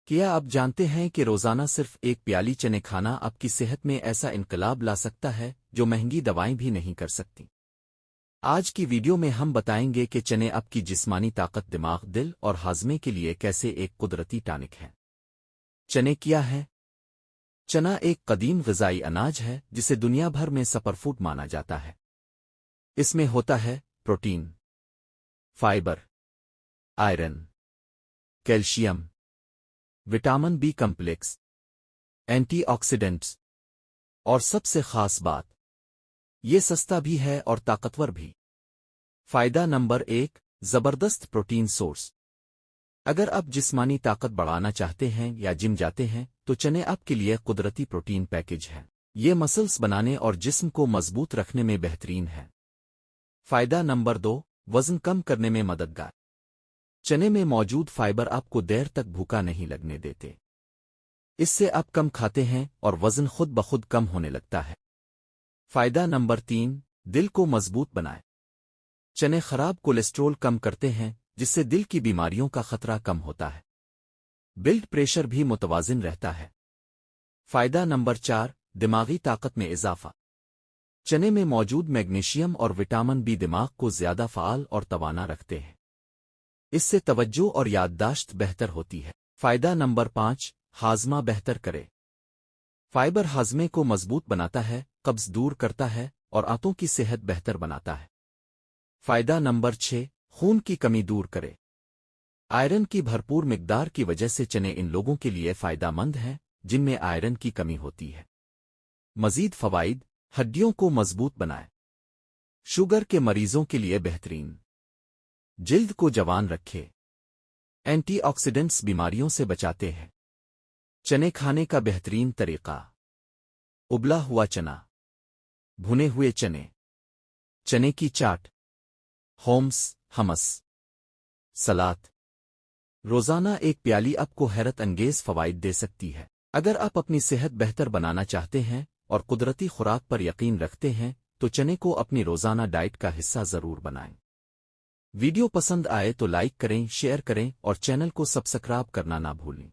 کیا آپ جانتے ہیں کہ روزانہ صرف ایک پیالی چنے کھانا آپ کی صحت میں ایسا انقلاب لا سکتا ہے جو مہنگی دوائیں بھی نہیں کر سکتی؟ آج کی ویڈیو میں ہم بتائیں گے کہ چنے آپ کی جسمانی طاقت، دماغ، دل اور ہاضمے کے لیے کیسے ایک قدرتی ٹانک ہے۔ چنے کیا ہے؟ چنا ایک قدیم غذائی اناج ہے جسے دنیا بھر میں سپر فوڈ مانا جاتا ہے۔ اس میں ہوتا ہے protein, fibre, iron, calcium, vitamin B complex, antioxidants اور سب سے خاص بات، یہ سستا بھی ہے اور طاقتور بھی۔ فائدہ نمبر 1، زبردست پروٹین سورس۔ اگر آپ جسمانی طاقت بڑھانا چاہتے ہیں یا جم جاتے ہیں تو چنے آپ کے لیے قدرتی پروٹین پیکج ہے۔ یہ مسلز بنانے اور جسم کو مضبوط رکھنے میں بہترین ہے۔ فائدہ نمبر 2، وزن کم کرنے میں مددگار۔ چنے میں موجود فائبر آپ کو دیر تک بھوکا نہیں لگنے دیتے۔ اس سے آپ کم کھاتے ہیں اور وزن خود بخود کم ہونے لگتا ہے۔ فائدہ نمبر 3، دل کو مضبوط بنائے۔ چنے خراب کولیسٹرول کم کرتے ہیں جس سے دل کی بیماریوں کا خطرہ کم ہوتا ہے۔ بلڈ پریشر بھی متوازن رہتا ہے۔ فائدہ نمبر 4، دماغی طاقت میں اضافہ۔ چنے میں موجود میگنیشیم اور وٹامن بی دماغ کو زیادہ فعال اور توانا رکھتے ہیں۔ اس سے توجہ اور یادداشت بہتر ہوتی ہے۔ فائدہ نمبر 5، ہاضمہ بہتر کرے۔ فائبر ہاضمے کو مضبوط بناتا ہے، قبض دور کرتا ہے اور آنتوں کی صحت بہتر بناتا ہے۔ فائدہ نمبر 6، خون کی کمی دور کرے۔ آئرن کی بھرپور مقدار کی وجہ سے چنے ان لوگوں کے لیے فائدہ مند ہیں جن میں آئرن کی کمی ہوتی ہے۔ مزید فوائد، ہڈیوں کو مضبوط بنائے، شوگر کے مریضوں کے لیے بہترین، جلد کو جوان رکھے، اینٹی آکسیڈنٹس بیماریوں سے بچاتے ہیں۔ چنے کھانے کا بہترین طریقہ: ابلا ہوا چنا، بھنے ہوئے چنے، چنے کی چاٹ، ہمس، سلاد۔ روزانہ ایک پیالی آپ کو حیرت انگیز فوائد دے سکتی ہے۔ اگر آپ اپنی صحت بہتر بنانا چاہتے ہیں اور قدرتی خوراک پر یقین رکھتے ہیں تو چنے کو اپنی روزانہ ڈائٹ کا حصہ ضرور بنائیں۔ ویڈیو پسند آئے تو لائک کریں، شیئر کریں اور چینل کو سبسکرائب کرنا نہ بھولیں۔